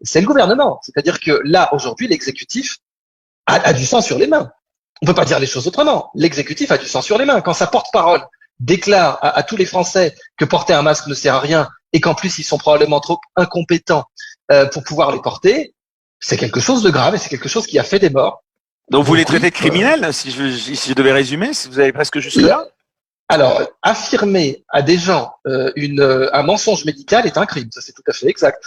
c'est le gouvernement. C'est-à-dire que là, aujourd'hui, l'exécutif a du sang sur les mains. On peut pas dire les choses autrement. L'exécutif a du sang sur les mains. Quand sa porte-parole déclare à tous les Français que porter un masque ne sert à rien et qu'en plus ils sont probablement trop incompétents pour pouvoir les porter, c'est quelque chose de grave et c'est quelque chose qui a fait des morts. Donc vous les Donc oui, traitez de criminels, si je devais résumer, si vous avez presque jusque là. alors, affirmer à des gens un mensonge médical est un crime, ça c'est tout à fait exact.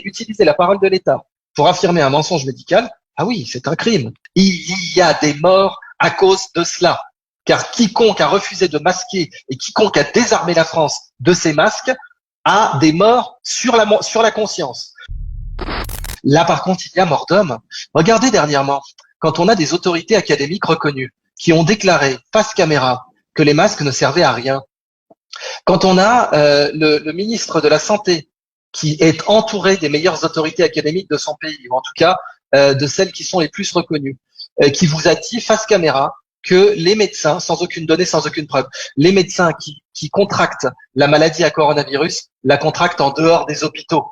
Utiliser la parole de l'État pour affirmer un mensonge médical, ah oui, c'est un crime. Il y a des morts à cause de cela. Car quiconque a refusé de masquer et quiconque a désarmé la France de ses masques a des morts sur la conscience. Là, par contre, il y a mort d'homme. Regardez dernièrement, quand on a des autorités académiques reconnues qui ont déclaré face caméra que les masques ne servaient à rien, quand on a le ministre de la Santé qui est entouré des meilleures autorités académiques de son pays, ou en tout cas de celles qui sont les plus reconnues, qui vous a dit face caméra que les médecins, sans aucune donnée, sans aucune preuve, les médecins qui contractent la maladie à coronavirus la contractent en dehors des hôpitaux.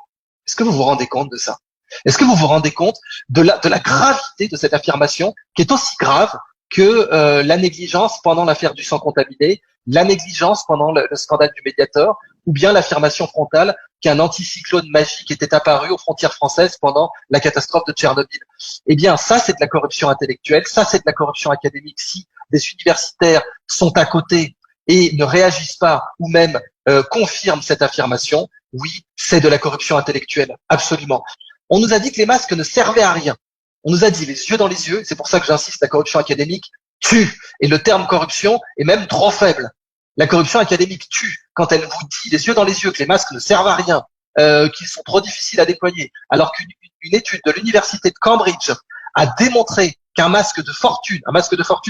Est-ce que vous vous rendez compte de ça? Est-ce que vous vous rendez compte de la gravité de cette affirmation qui est aussi grave que la négligence pendant l'affaire du sang contaminé, la négligence pendant le scandale du Mediator, ou bien l'affirmation frontale qu'un anticyclone magique était apparu aux frontières françaises pendant la catastrophe de Tchernobyl. Eh bien, ça, c'est de la corruption intellectuelle, ça, c'est de la corruption académique. Si des universitaires sont à côté et ne réagissent pas, ou même confirment cette affirmation, oui, c'est de la corruption intellectuelle, absolument. On nous a dit que les masques ne servaient à rien. On nous a dit les yeux dans les yeux, c'est pour ça que j'insiste, la corruption académique tue. Et le terme corruption est même trop faible. La corruption académique tue quand elle vous dit les yeux dans les yeux que les masques ne servent à rien, qu'ils sont trop difficiles à déployer, alors qu'une étude de l'université de Cambridge a démontré qu'un masque de fortune,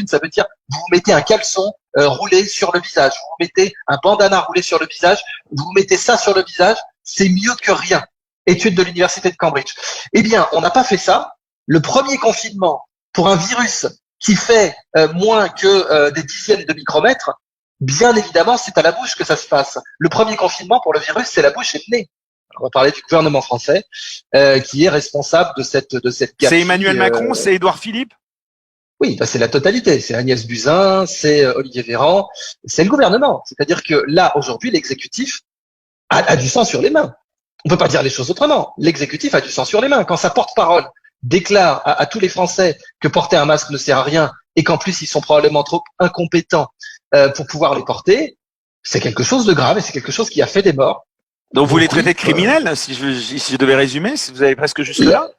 ça veut dire vous mettez un caleçon roulé sur le visage, vous mettez un bandana roulé sur le visage, vous mettez ça sur le visage, c'est mieux que rien. Étude de l'université de Cambridge. Eh bien, on n'a pas fait ça. Le premier confinement pour un virus qui fait moins que des dizaines de micromètres, bien évidemment, c'est à la bouche que ça se passe. Le premier confinement pour le virus, c'est la bouche et le nez. On va parler du gouvernement français qui est responsable de cette gabegie. C'est Emmanuel Macron, c'est Édouard Philippe. Oui, bah c'est la totalité. C'est Agnès Buzyn, c'est Olivier Véran, c'est le gouvernement. C'est-à-dire que là, aujourd'hui, l'exécutif a du sang sur les mains. On peut pas dire les choses autrement. L'exécutif a du sang sur les mains. Quand sa porte-parole déclare à tous les Français que porter un masque ne sert à rien et qu'en plus ils sont probablement trop incompétents pour pouvoir les porter, c'est quelque chose de grave et c'est quelque chose qui a fait des morts. Donc vous les traitez de criminels, si je devais résumer, si vous avez presque jusque là.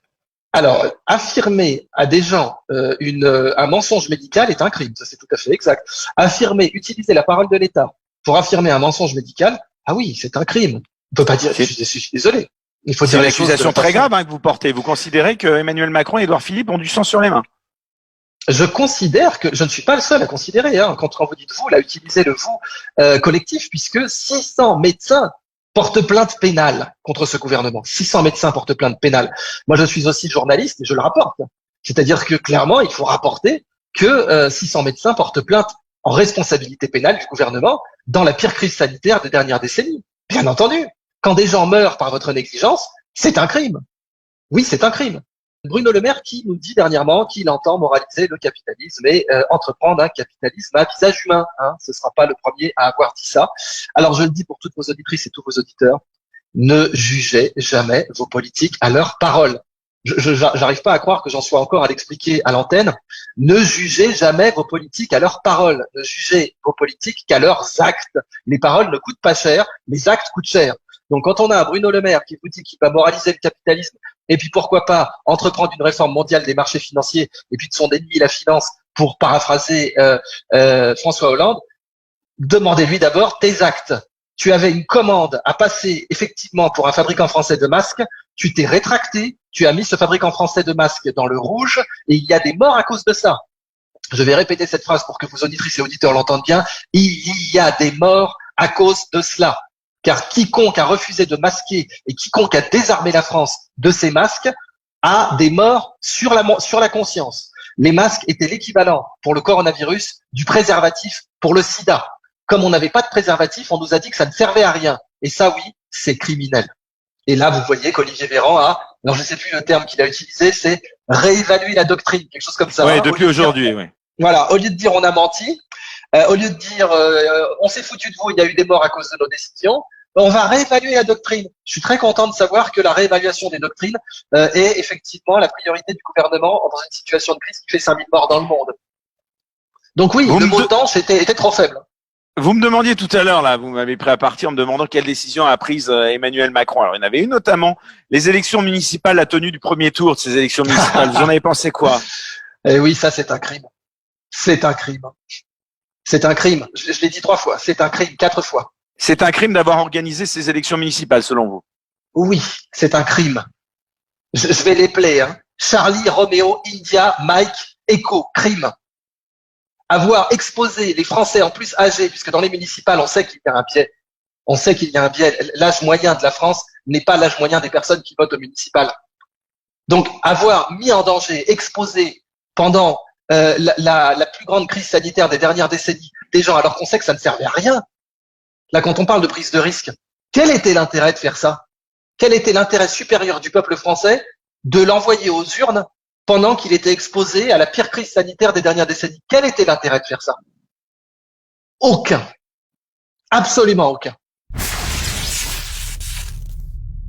Alors, affirmer à des gens un mensonge médical est un crime, ça c'est tout à fait exact. Utiliser la parole de l'État pour affirmer un mensonge médical, ah oui, c'est un crime. On peut pas dire, je suis désolé. Il faut dire une accusation très grave que vous portez. Vous considérez que Emmanuel Macron et Édouard Philippe ont du sang sur les mains? Je considère que je ne suis pas le seul à considérer. Quand vous dites vous, là, utilisez le vous collectif, puisque 600 médecins portent plainte pénale contre ce gouvernement. 600 médecins portent plainte pénale. Moi, je suis aussi journaliste et je le rapporte. C'est-à-dire que clairement, il faut rapporter que 600 médecins portent plainte en responsabilité pénale du gouvernement dans la pire crise sanitaire des dernières décennies. Bien entendu. Quand des gens meurent par votre négligence, c'est un crime. Oui, c'est un crime. Bruno Le Maire qui nous dit dernièrement qu'il entend moraliser le capitalisme et entreprendre un capitalisme à visage humain. Ce ne sera pas le premier à avoir dit ça. Alors je le dis pour toutes vos auditrices et tous vos auditeurs, ne jugez jamais vos politiques à leurs paroles. J'arrive pas à croire que j'en sois encore à l'expliquer à l'antenne. Ne jugez jamais vos politiques à leurs paroles. Ne jugez vos politiques qu'à leurs actes. Les paroles ne coûtent pas cher, les actes coûtent cher. Donc quand on a un Bruno Le Maire qui vous dit qu'il va moraliser le capitalisme et puis pourquoi pas entreprendre une réforme mondiale des marchés financiers et puis de son ennemi la finance, pour paraphraser François Hollande, demandez-lui d'abord tes actes. Tu avais une commande à passer effectivement pour un fabricant français de masques, tu t'es rétracté, tu as mis ce fabricant français de masques dans le rouge et il y a des morts à cause de ça. Je vais répéter cette phrase pour que vos auditrices et auditeurs l'entendent bien. Il y a des morts à cause de cela. Car quiconque a refusé de masquer et quiconque a désarmé la France de ses masques a des morts sur la conscience. Les masques étaient l'équivalent pour le coronavirus du préservatif pour le sida. Comme on n'avait pas de préservatif, on nous a dit que ça ne servait à rien. Et ça, oui, c'est criminel. Et là, vous voyez qu'Olivier Véran a, alors je ne sais plus le terme qu'il a utilisé, c'est réévaluer la doctrine, quelque chose comme ça. Ouais, depuis aujourd'hui, oui. Voilà, au lieu de dire on a menti, au lieu de dire on s'est foutu de vous, il y a eu des morts à cause de nos décisions, on va réévaluer la doctrine. Je suis très content de savoir que la réévaluation des doctrines est effectivement la priorité du gouvernement dans une situation de crise qui fait 5000 morts dans le monde. Donc oui, le mot dense était trop faible. Vous me demandiez tout à l'heure, là, vous m'avez pris à partir en me demandant quelle décision a prise Emmanuel Macron. Alors, il y en avait une notamment, les élections municipales, la tenue du premier tour de ces élections municipales. Vous en avez pensé quoi? Eh oui, ça c'est un crime. C'est un crime. C'est un crime. Je l'ai dit 3 fois. C'est un crime 4 fois. C'est un crime d'avoir organisé ces élections municipales, selon vous? Oui, c'est un crime. Je vais les plaire. Hein. Charlie, Roméo, India, Mike, Echo, crime. Avoir exposé les Français en plus âgés, puisque dans les municipales, on sait qu'il y a un biais. On sait qu'il y a un biais. L'âge moyen de la France n'est pas l'âge moyen des personnes qui votent au municipal. Donc, avoir mis en danger, exposé pendant la plus grande crise sanitaire des dernières décennies des gens, alors qu'on sait que ça ne servait à rien. Là, quand on parle de prise de risque, quel était l'intérêt de faire ça? Quel était l'intérêt supérieur du peuple français de l'envoyer aux urnes pendant qu'il était exposé à la pire crise sanitaire des dernières décennies? Quel était l'intérêt de faire ça? Aucun. Absolument aucun.